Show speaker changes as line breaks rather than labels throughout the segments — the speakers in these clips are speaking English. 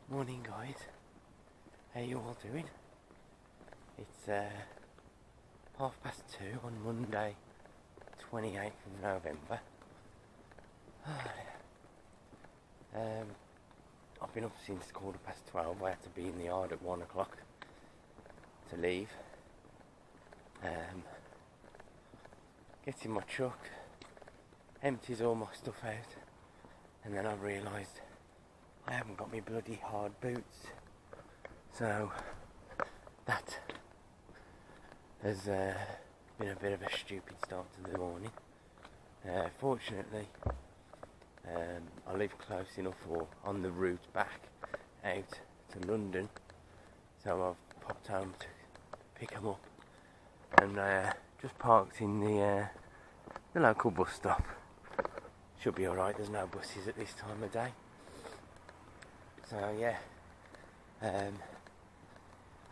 Morning guys, how you all doing? It's 2:30 on Monday 28th of November. I've been up since 12:15. I had to be in the yard at 1 o'clock to leave. Get in my truck, empties all my stuff out, and then I realised I haven't got my bloody hard boots, so that has been a bit of a stupid start to the morning. Fortunately, I live close enough or on the route back out to London, so I've popped home to pick them up and just parked in the local bus stop. Should be alright, there's no buses at this time of day. So yeah,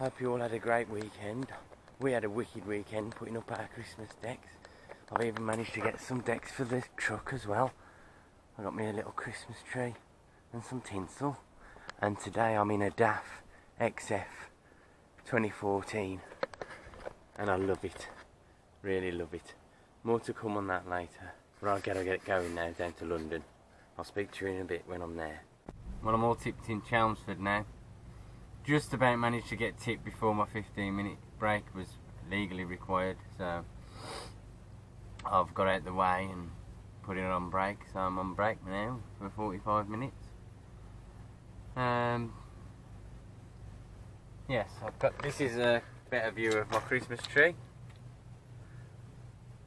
hope you all had a great weekend. We had a wicked weekend putting up our Christmas decks. I've even managed to get some decks for the truck as well. I got me a little Christmas tree and some tinsel. And today I'm in a DAF-t 2014 and I love it, really love it. More to come on that later, but I'll get going now down to London. I'll speak to you in a bit when I'm there. Well, I'm all tipped in Chelmsford now. Just about managed to get tipped before my 15-minute break was legally required, so I've got out the way and put it on break. So I'm on break now for 45 minutes. Yes, this is a better view of my Christmas tree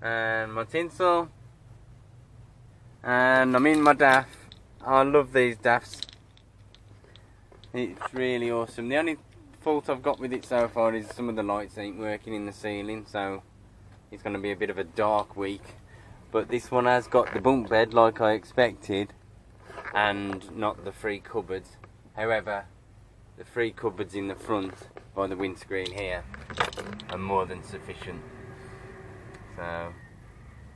and my tinsel, and I'm in my DAF. I love these DAFs. It's really awesome. The only fault I've got with it so far is some of the lights ain't working in the ceiling, so it's going to be a bit of a dark week. But this one has got the bunk bed like I expected, and not the three cupboards. However, the three cupboards in the front by the windscreen here are more than sufficient. So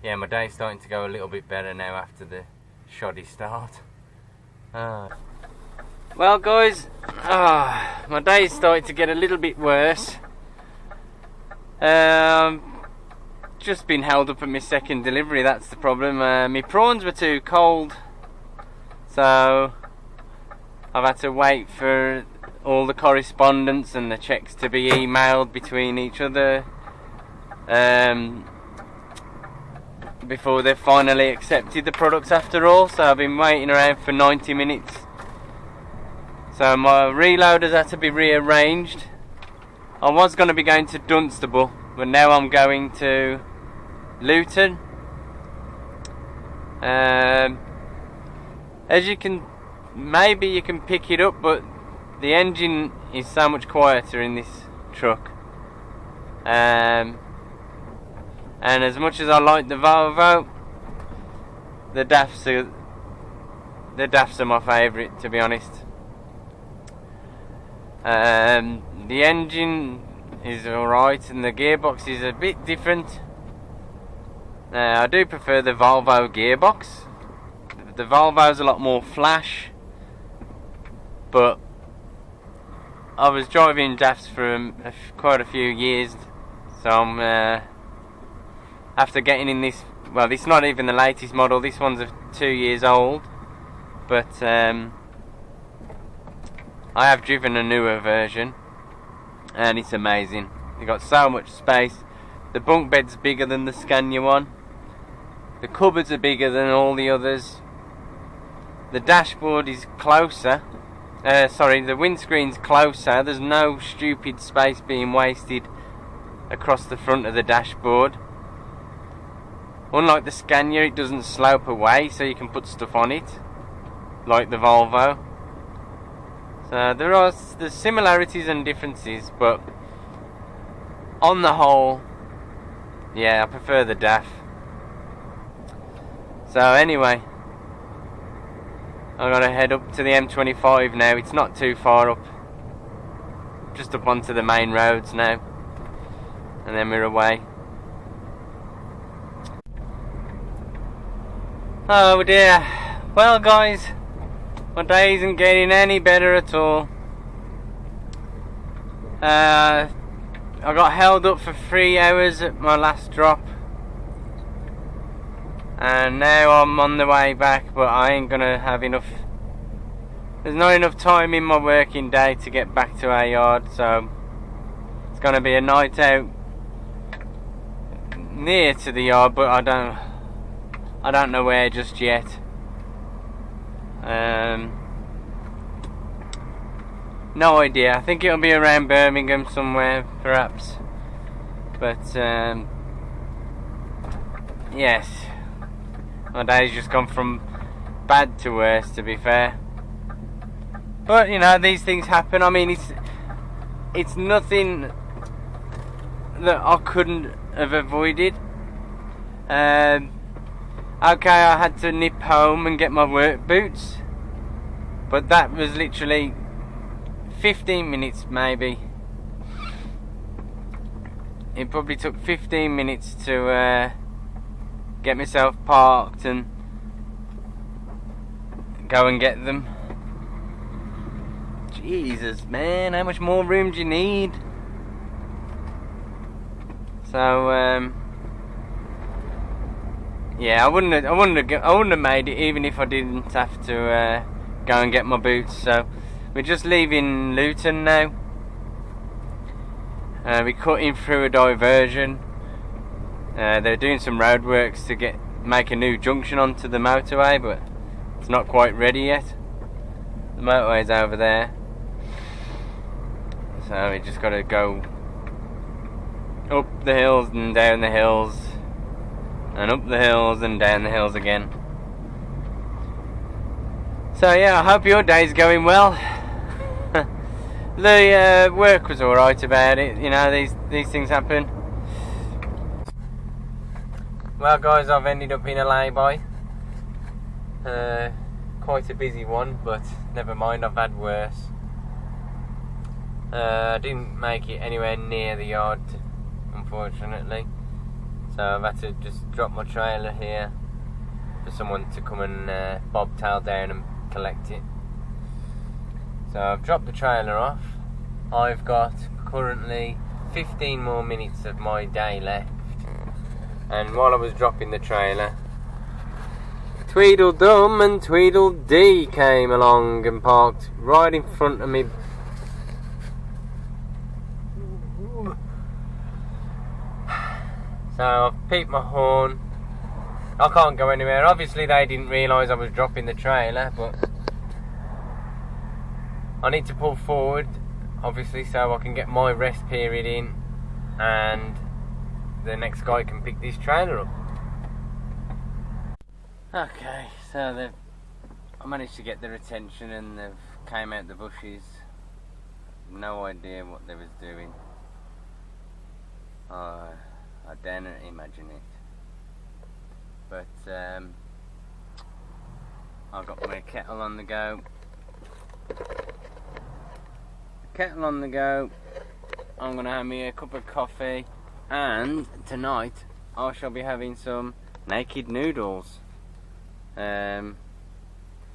yeah, my day's starting to go a little bit better now after the shoddy start. Well guys, my day is starting to get a little bit worse. Just been held up at my second delivery, that's the problem. My prawns were too cold, so I've had to wait for all the correspondence and the checks to be emailed between each other before they've finally accepted the products after all. So I've been waiting around for 90 minutes. So my reloaders had to be rearranged. I was going to be going to Dunstable, but now I'm going to Luton. As you can, maybe you can pick it up, but the engine is so much quieter in this truck. And as much as I like the Volvo, the DAFs are my favourite, to be honest. The engine is alright and the gearbox is a bit different. I do prefer the Volvo gearbox. The Volvo's a lot more flash, but I was driving DAFs for quite a few years, so I'm after getting in this, well, this is not even the latest model, this one's 2 years old, but I have driven a newer version and it's amazing. You've got so much space. The bunk bed's bigger than the Scania one. The cupboards are bigger than all the others. The dashboard is closer. The windscreen's closer. There's no stupid space being wasted across the front of the dashboard. Unlike the Scania, it doesn't slope away, so you can put stuff on it, like the Volvo. So there's similarities and differences, but on the whole, yeah, I prefer the DAF. So anyway, I'm gonna head up to the M25 now. It's not too far up, just up onto the main roads now, and then we're away. Oh dear. Well guys, My day isn't getting any better at all. I got held up for 3 hours at my last drop, and now I'm on the way back, but I ain't gonna have enough. There's not enough time in my working day to get back to our yard, so it's gonna be a night out near to the yard, but I don't know where just yet. No idea. I think it'll be around Birmingham somewhere, perhaps. But yes, my day's just gone from bad to worse, to be fair. But you know, these things happen. I mean, it's nothing that I couldn't have avoided. Okay, I had to nip home and get my work boots, but that was literally 15 minutes maybe. It probably took 15 minutes to get myself parked and go and get them. Jesus, man, how much more room do you need? So yeah, I wouldn't have made it even if I didn't have to go and get my boots. So we're just leaving Luton now. We're cutting through a diversion. They're doing some roadworks to make a new junction onto the motorway, but it's not quite ready yet. The motorway's over there, so we just got to go up the hills and down the hills, and up the hills and down the hills again. So yeah, I hope your day's going well. The work was alright about it, you know, these things happen. Well guys, I've ended up in a lay-by. Quite a busy one, but never mind, I've had worse. I didn't make it anywhere near the yard, unfortunately. So I've had to just drop my trailer here for someone to come and bobtail down and collect it. So I've dropped the trailer off. I've got currently 15 more minutes of my day left. And while I was dropping the trailer, Tweedledum and Tweedledee came along and parked right in front of me. So I've peeped my horn. I can't go anywhere. Obviously they didn't realise I was dropping the trailer, but I need to pull forward, obviously, so I can get my rest period in and the next guy can pick this trailer up. Okay, so I managed to get their attention and they've came out the bushes. No idea what they was doing. I dare not imagine it. But I've got my kettle on the go. Kettle on the go. I'm gonna have me a cup of coffee, and tonight I shall be having some naked noodles. I'll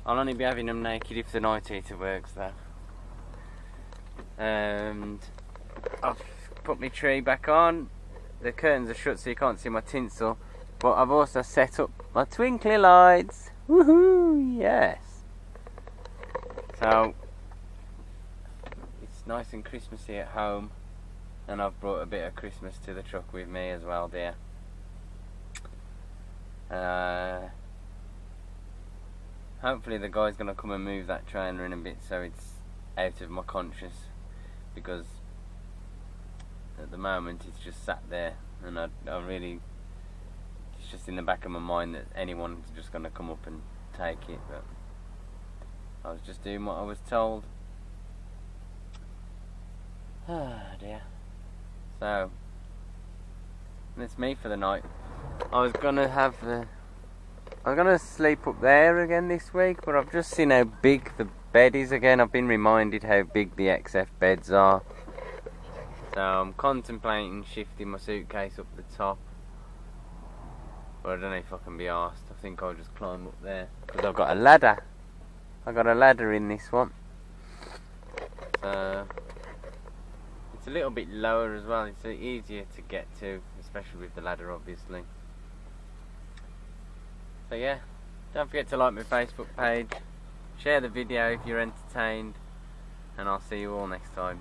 only be having them naked if the night heater works though. And I've put my tree back on. The curtains are shut so you can't see my tinsel, but I've also set up my twinkly lights. Woohoo! Yes. So it's nice and Christmassy at home, and I've brought a bit of Christmas to the truck with me as well, dear. Hopefully the guy's going to come and move that trailer in a bit so it's out of my conscious, because at the moment it's just sat there, and I really, it's just in the back of my mind that anyone's just going to come up and take it, but I was just doing what I was told. Ah dear. So that's me for the night. I was gonna sleep up there again this week, but I've just seen how big the bed is again. I've been reminded how big the XF beds are. So I'm contemplating shifting my suitcase up the top, but I don't know if I can be arsed. I think I'll just climb up there, because I've got a ladder. I got a ladder in this one. So it's a little bit lower as well. It's easier to get to, especially with the ladder, obviously. So yeah, don't forget to like my Facebook page, share the video if you're entertained, and I'll see you all next time.